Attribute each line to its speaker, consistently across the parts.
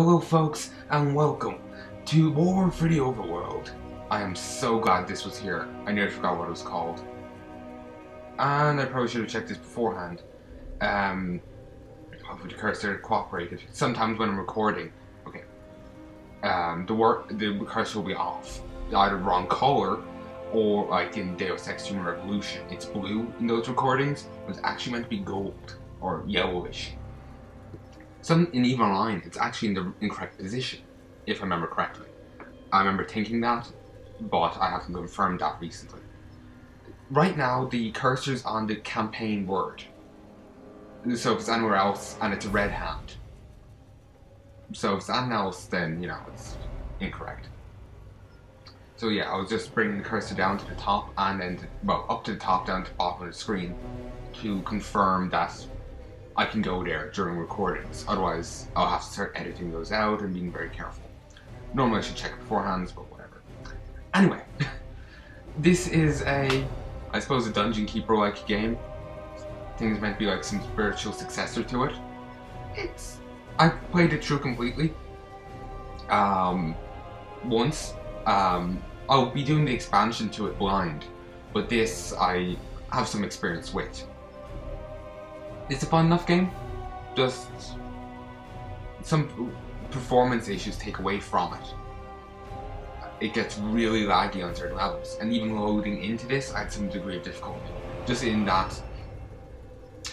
Speaker 1: Hello folks, and welcome to War for the Overworld. I am so glad this was here. I nearly forgot what it was called. And I probably should have checked this beforehand. Hopefully the cursor cooperated. Sometimes when I'm recording, okay, the cursor will be off. Either wrong color, or like in Deus Ex Human Revolution, it's blue in those recordings, but it's actually meant to be gold, or yellowish. Some in EVE Online, it's actually in the incorrect position, if I remember correctly. I remember thinking that, but I haven't confirmed that recently. Right now, the cursor's on the campaign word. So if it's anywhere else, and it's a red hand. So if it's anything else, then, it's incorrect. So yeah, I was just bringing the cursor down to the top, and then, up to the top, down to the bottom of the screen, to confirm that I can go there during recordings. Otherwise, I'll have to start editing those out and being very careful. Normally I should check beforehand, but whatever. Anyway, this is I suppose a Dungeon Keeper-like game. I think it's meant to be like some spiritual successor to it. I played it through completely. Once. I'll be doing the expansion to it blind, but this I have some experience with. It's a fun enough game, just some performance issues take away from it. It gets really laggy on certain levels, and even loading into this I had some degree of difficulty. Just in that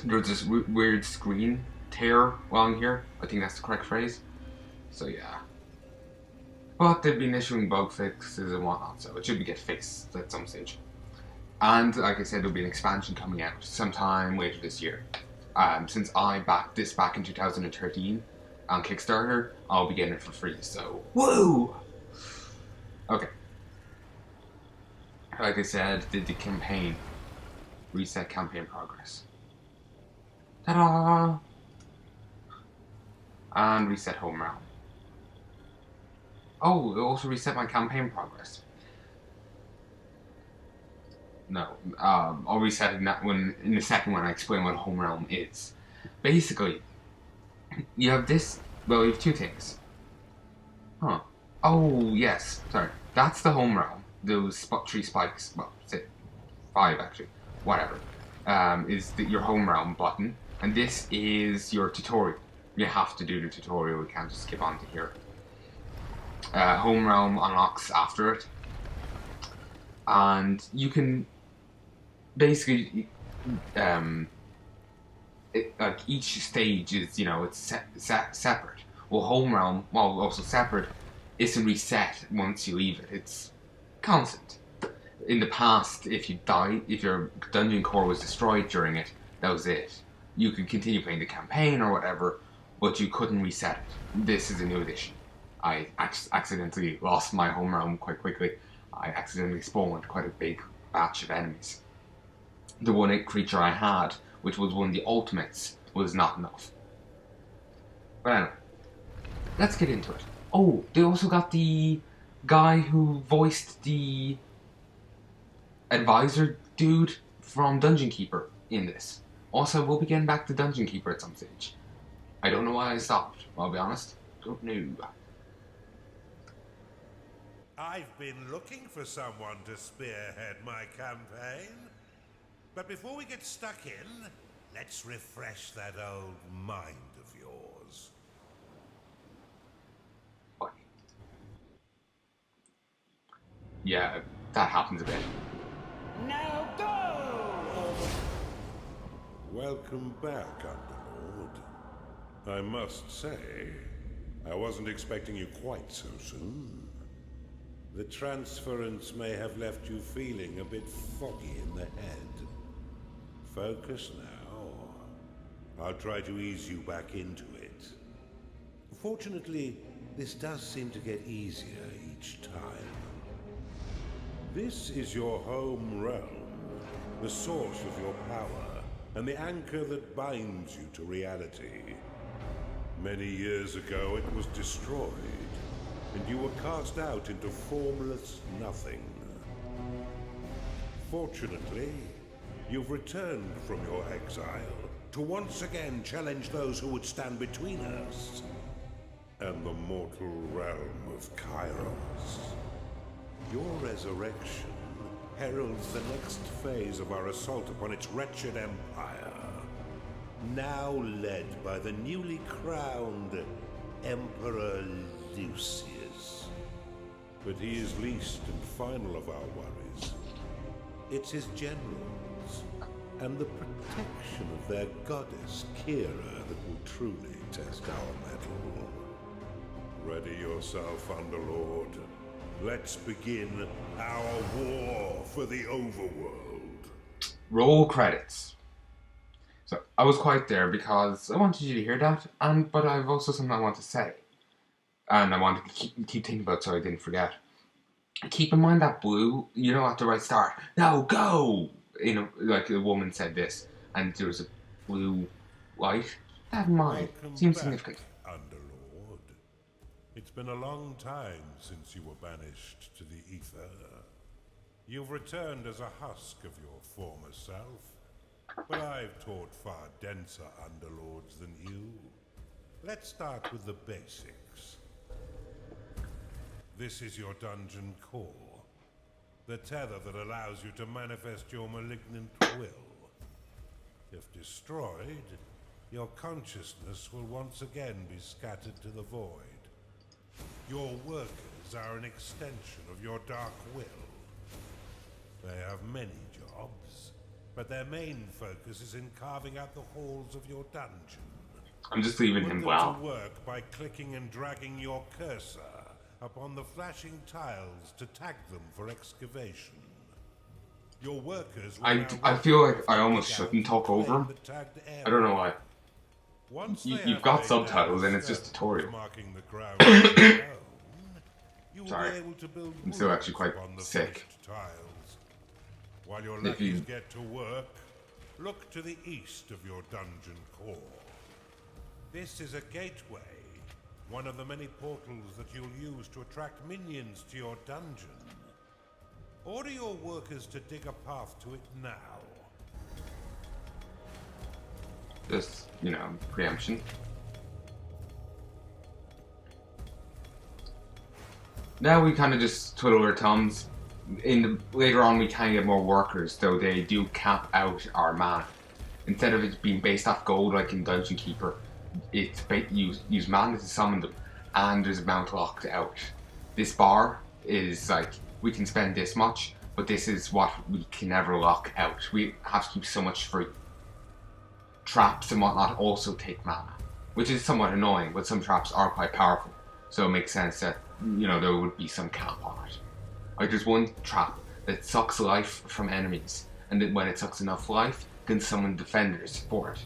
Speaker 1: there's this weird screen tear along here, I think that's the correct phrase. So yeah. But they've been issuing bug fixes and whatnot, so it should get fixed at some stage. And like I said, there'll be an expansion coming out sometime later this year. Since I backed this back in 2013 on Kickstarter, I'll be getting it for free, so woo! Okay. Like I said, did the campaign. Reset campaign progress. Ta-da! And reset home realm. Oh, it also reset my campaign progress. No, I'll reset it in a second when I explain what home realm is. Basically, you have this. Well, you have two things. Huh. Oh yes, sorry. That's the home realm. Those three spikes. Well, say 5 actually. Whatever. Is your home realm button, and this is your tutorial. You have to do the tutorial. You can't just skip on to here. Home realm unlocks after it, and you can basically like each stage is it's separate. Well, home realm, while also separate, isn't reset once you leave it. It's constant. In the past, if you died, if your dungeon core was destroyed during it, that was it. You could continue playing the campaign or whatever, but you couldn't reset it. This is a new edition. I accidentally lost my home realm quite quickly. I accidentally spawned quite a big batch of enemies. The one creature I had, which was one of the ultimates, was not enough. But anyway, let's get into it. Oh, they also got the guy who voiced the advisor dude from Dungeon Keeper in this. Also, we'll be getting back to Dungeon Keeper at some stage. I don't know why I stopped, I'll be honest. Don't know.
Speaker 2: I've been looking for someone to spearhead my campaign. But before we get stuck in, let's refresh that old mind of yours.
Speaker 1: Yeah, that happens a bit.
Speaker 3: Now go!
Speaker 2: Welcome back, Underlord. I must say, I wasn't expecting you quite so soon. The transference may have left you feeling a bit foggy in the head. Focus now. I'll try to ease you back into it. Fortunately, this does seem to get easier each time. This is your home realm, the source of your power, and the anchor that binds you to reality. Many years ago it was destroyed, and you were cast out into formless nothing. Fortunately, you've returned from your exile to once again challenge those who would stand between us. and the mortal realm of Kairos. Your resurrection heralds the next phase of our assault upon its wretched empire, now led by the newly crowned Emperor Lucius. But he is least and final of our worries. It's his generals and the protection of their goddess, Kira, that will truly test our mettle. Ready yourself, Underlord. Let's begin our war for the Overworld.
Speaker 1: Roll credits. So I was quiet there because I wanted you to hear that, but I've also something I want to say. And I wanted to keep thinking about so I didn't forget. Keep in mind that blue, at the right start. Now go! Like the woman said this, and there was a blue light. That might seem significant.
Speaker 2: Underlord. It's been a long time since you were banished to the ether. You've returned as a husk of your former self, but I've taught far denser Underlords than you. Let's start with the basics. This is your dungeon core. The tether that allows you to manifest your malignant will. If destroyed, your consciousness will once again be scattered to the void. Your workers are an extension of your dark will. They have many jobs, but their main focus is in carving out the halls of your dungeon.
Speaker 1: I'm just leaving him well.
Speaker 2: To work by clicking and dragging your cursor upon the flashing tiles to tag them for excavation. Your workers
Speaker 1: I feel like I almost shouldn't talk over him. I don't know why. You've got subtitles and it's just tutorial. Sorry, I'm still actually quite sick.
Speaker 2: While your lackeys get to work, look to the east of your dungeon core. This is a gateway, one of the many portals that you'll use to attract minions to your dungeon. Order your workers to dig a path to it now.
Speaker 1: Just, preemption. Now we kind of just twiddle our thumbs. Later on we can get more workers, though they do cap out our mana. Instead of it being based off gold like in Dungeon Keeper, it's use mana to summon them, and there's amount locked out. This bar is like, we can spend this much, but this is what we can never lock out. We have to keep so much free. Traps and whatnot also take mana, which is somewhat annoying, but some traps are quite powerful, so it makes sense that, there would be some cap on it. Like there's one trap that sucks life from enemies, and then when it sucks enough life, you can summon defenders for it.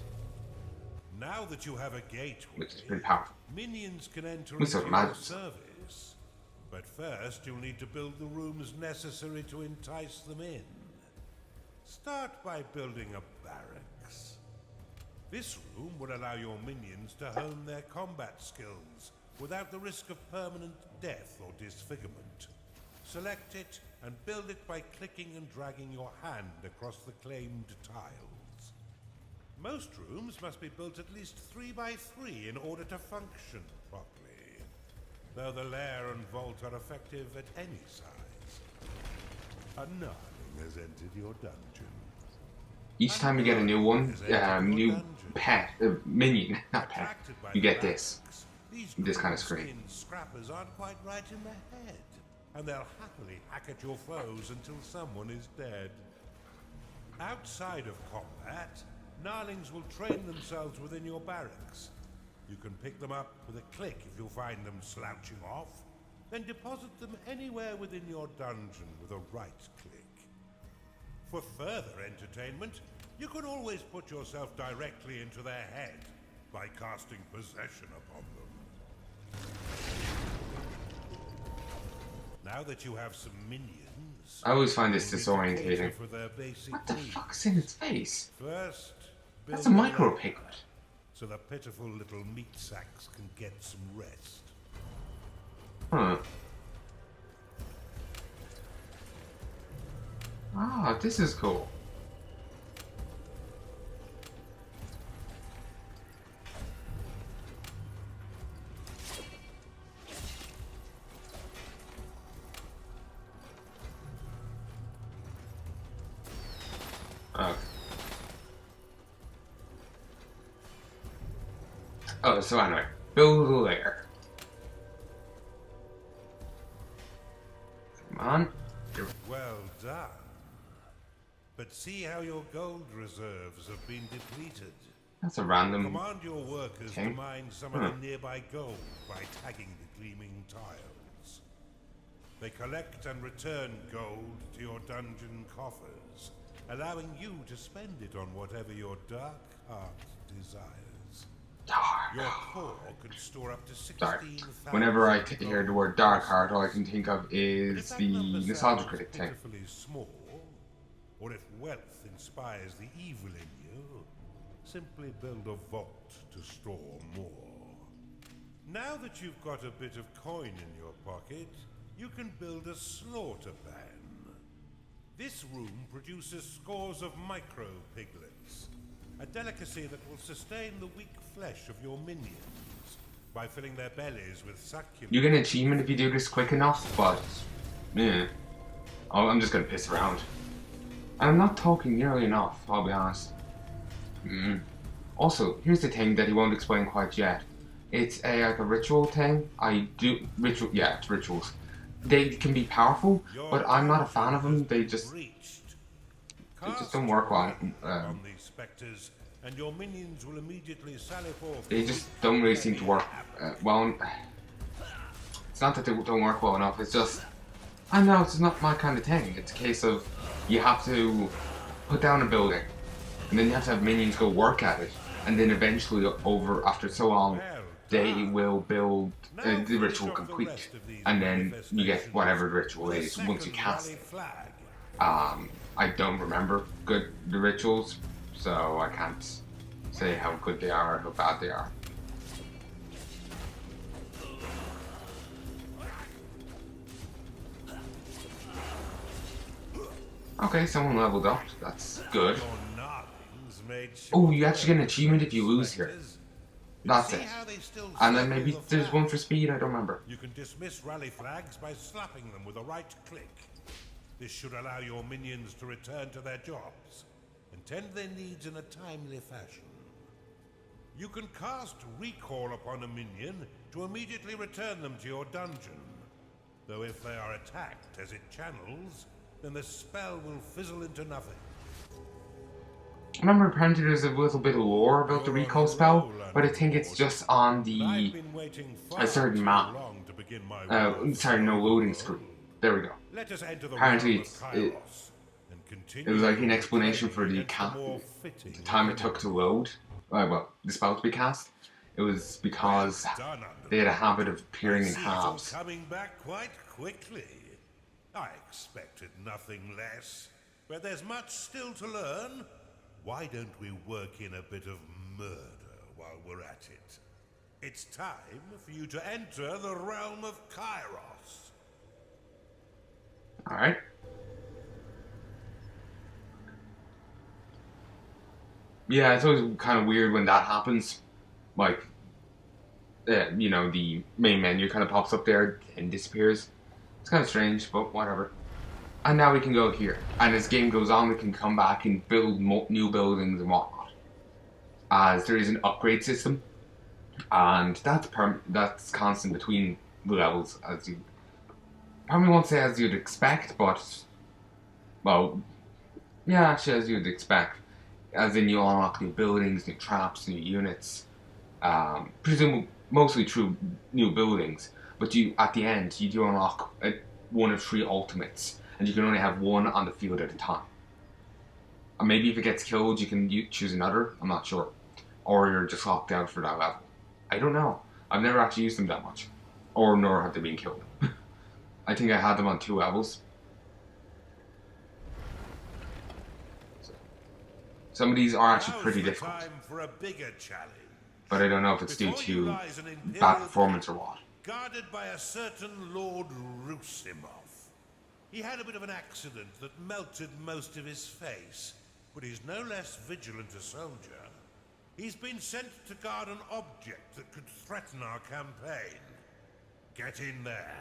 Speaker 2: Now that you have a gateway,
Speaker 1: which is pretty powerful.
Speaker 2: Minions can enter into your service. But first you'll need to build the rooms necessary to entice them in. Start by building a barracks. This room will allow your minions to hone their combat skills without the risk of permanent death or disfigurement. Select it and build it by clicking and dragging your hand across the claimed tiles. Most rooms must be built at least 3 by 3 in order to function properly, though the lair and vault are effective at any size. A Narling has entered your dungeon.
Speaker 1: Each time you get a new one, new pet, minion, not pet, you get this kind of screen.
Speaker 2: Scrappers aren't quite right in the head, and they'll happily hack at your foes until someone is dead. Outside of combat, Narlings will train themselves within your barracks. You can pick them up with a click if you find them slouching off, then deposit them anywhere within your dungeon with a right click. For further entertainment, you can always put yourself directly into their head by casting possession upon them. Now that you have some minions,
Speaker 1: I always find this disorientating. What the fuck's in its face?
Speaker 2: First,
Speaker 1: that's a micro piglet.
Speaker 2: So the pitiful little meat sacks can get some rest.
Speaker 1: Huh. Ah, this is cool. Oh, so anyway, build a lair. Come on.
Speaker 2: Well done. But see how your gold reserves have been depleted.
Speaker 1: That's a random
Speaker 2: Command your workers
Speaker 1: thing.
Speaker 2: to mine some of the nearby gold by tagging the gleaming tiles. They collect and return gold to your dungeon coffers, allowing you to spend it on whatever your dark heart desires. Your core could store up to 16,000.
Speaker 1: Whenever I hear the word dark heart, all I can think of is the nostalgia critic thing.
Speaker 2: Small, or if wealth inspires the evil in you, simply build a vault to store more. Now that you've got a bit of coin in your pocket, you can build a slaughter pan. This room produces scores of micro piglets, a delicacy that will sustain the weak flesh of your minions by filling their bellies with succulent.
Speaker 1: You get an achievement if you do this quick enough, but yeah. Oh, I'm just gonna piss around. And I'm not talking nearly enough, I'll be honest. Also, here's the thing that he won't explain quite yet. It's like a ritual thing. It's rituals. They can be powerful, but I'm not a fan of them. They just don't work well.
Speaker 2: And your minions will immediately sally forth.
Speaker 1: They just don't really seem to work well. It's not that they don't work well enough. It's just I know it's not my kind of thing. It's a case of you have to put down a building, and then you have to have minions go work at it, and then eventually, after so long, they will build the ritual complete, and then you get whatever the ritual is once you cast it. I don't remember the rituals, so I can't say how good they are or how bad they are. Okay, someone leveled up. That's good. Oh, you actually get an achievement if you lose here. That's it. And then maybe there's one for speed, I don't remember.
Speaker 2: You can dismiss rally flags by slapping them with a right click. This should allow your minions to return to their jobs and tend their needs in a timely fashion. You can cast recall upon a minion to immediately return them to your dungeon. Though if they are attacked as it channels, then the spell will fizzle into nothing.
Speaker 1: I remember apparently there's a little bit of lore about the recall spell, but I think it's just on a certain map. Sorry, no loading screen. There we go. Apparently it was like an explanation for the time it took to load, the spell to be cast. It was because they had a habit of appearing in halves.
Speaker 2: Coming back quite quickly. I expected nothing less, but there's much still to learn. Why don't we work in a bit of murder while we're at it? It's time for you to enter the realm of Kairos.
Speaker 1: Alright. Yeah, it's always kind of weird when that happens. Like, the main menu kind of pops up there and disappears. It's kind of strange, but whatever. And now we can go here. And as game goes on, we can come back and build new buildings and whatnot. As there is an upgrade system. And that's constant between the levels, as you probably won't say as you'd expect, but well, yeah, actually as you'd expect. As in, you unlock new buildings, new traps, new units. Presumably, mostly through new buildings. But at the end, you do unlock one of 3 ultimates, and you can only have one on the field at a time. And maybe if it gets killed, you can choose another. I'm not sure, or you're just locked out for that level. I don't know. I've never actually used them that much, or nor have they been killed. I think I had them on 2 levels. Some of these are actually pretty difficult,
Speaker 2: For a bigger challenge.
Speaker 1: but I don't know if it's due to bad performance or what.
Speaker 2: Guarded by a certain Lord Rusimov. He had a bit of an accident that melted most of his face, but he's no less vigilant a soldier. He's been sent to guard an object that could threaten our campaign. Get in there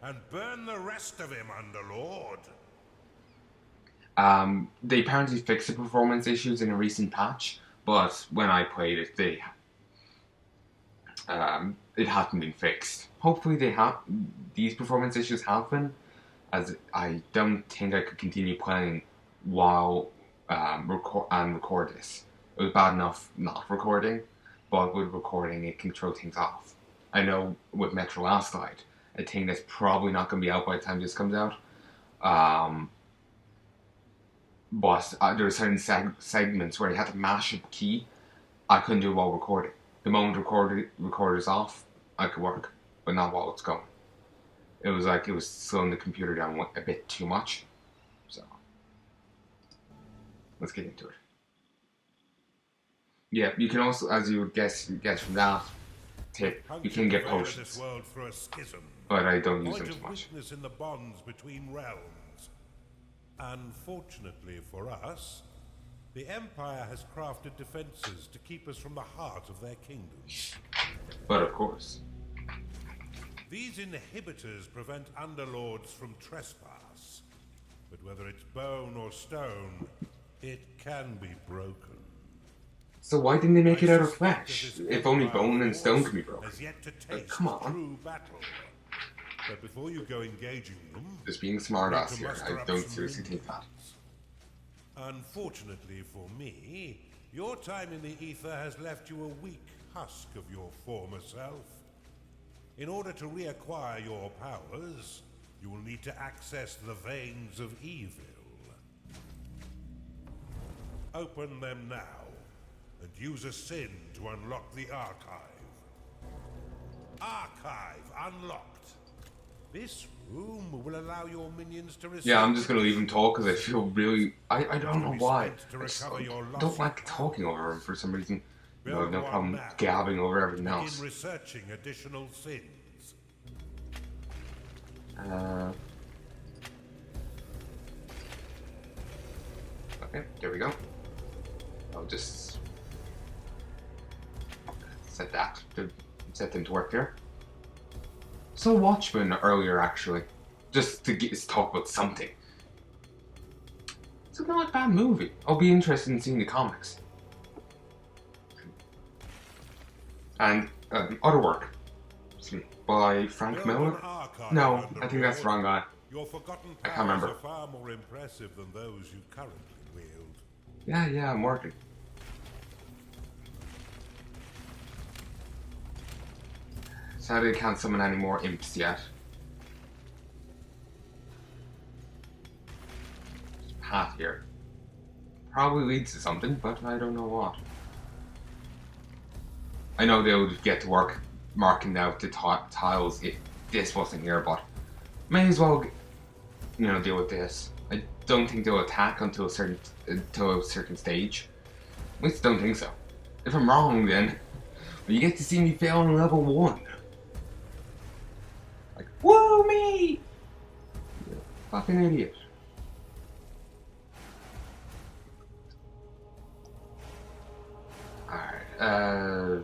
Speaker 2: and burn the rest of him, Underlord.
Speaker 1: They apparently fixed the performance issues in a recent patch, but when I played it, it hasn't been fixed. Hopefully these performance issues have been, as I don't think I could continue playing while record this. It was bad enough not recording, but with recording it can throw things off. I know with Metro Last Light, a thing that's probably not going to be out by the time this comes out. But there are certain segments where I had to mash a key. I couldn't do it while recording. The moment recorder's off, I could work, but not while it's going. It was like it was slowing the computer down a bit too much. So let's get into it. Yeah, you can also, as you would guess from that tip, you can get potions, but I don't use them too much.
Speaker 2: In the bonds between realms. Unfortunately for us, the Empire has crafted defenses to keep us from the heart of their kingdom.
Speaker 1: But of course.
Speaker 2: These inhibitors prevent Underlords from trespass. But whether it's bone or stone, it can be broken.
Speaker 1: So why didn't they make it out of flesh? If only bone and stone can be broken. Come on.
Speaker 2: But before you go engaging them,
Speaker 1: just being smart ass here, I don't seriously take that.
Speaker 2: Unfortunately for me, your time in the ether has left you a weak husk of your former self. In order to reacquire your powers, you will need to access the veins of evil. Open them now, and use a sin to unlock the archive. Archive unlocked. This room will allow your minions to receive.
Speaker 1: Yeah, I'm just gonna leave him talk because I feel really. I don't know why. I don't like talking over him for some reason. No, no problem gabbing over everything else.
Speaker 2: Researching additional sins.
Speaker 1: Okay, there we go. I'll just set them to work there. So Watchmen earlier, actually, just to talk about something. It's not a bad movie. I'll be interested in seeing the comics. And other work by Frank Miller. No, I think that's the wrong guy.
Speaker 2: Your forgotten
Speaker 1: I can't remember.
Speaker 2: Are far more impressive than those you currently wield.
Speaker 1: Yeah, I'm working. Sadly, I can't summon any more imps yet. Path here. Probably leads to something, but I don't know what. I know they would get to work marking out the tiles if this wasn't here, but may as well, deal with this. I don't think they'll attack until a certain stage. At least I don't think so. If I'm wrong, then you get to see me fail on level 1. Like, woo me! You fucking idiot. Alright,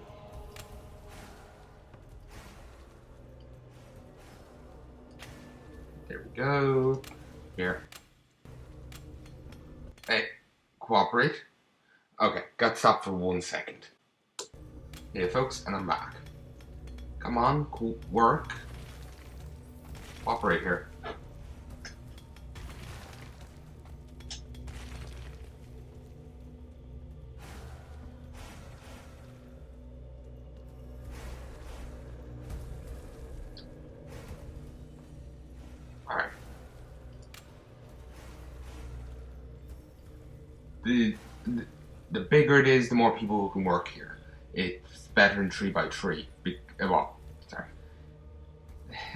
Speaker 1: there we go. Here. Hey, cooperate. Okay, got stopped for 1 second. Hey folks, and I'm back. Come on, cool work. Cooperate here. Alright. The bigger it is, the more people who can work here. It's better than 3x3. Well, sorry.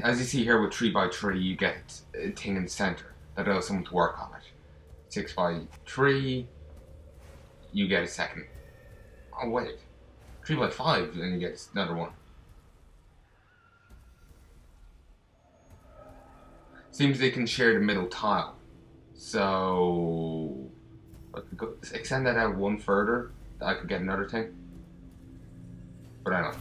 Speaker 1: As you see here with 3x3, you get a thing in the center that allows someone to work on it. 6x3, you get a second. Oh wait, 3x5, then you get another one. Seems they can share the middle tile. So I could extend that out one further. I could get another thing. But I don't know.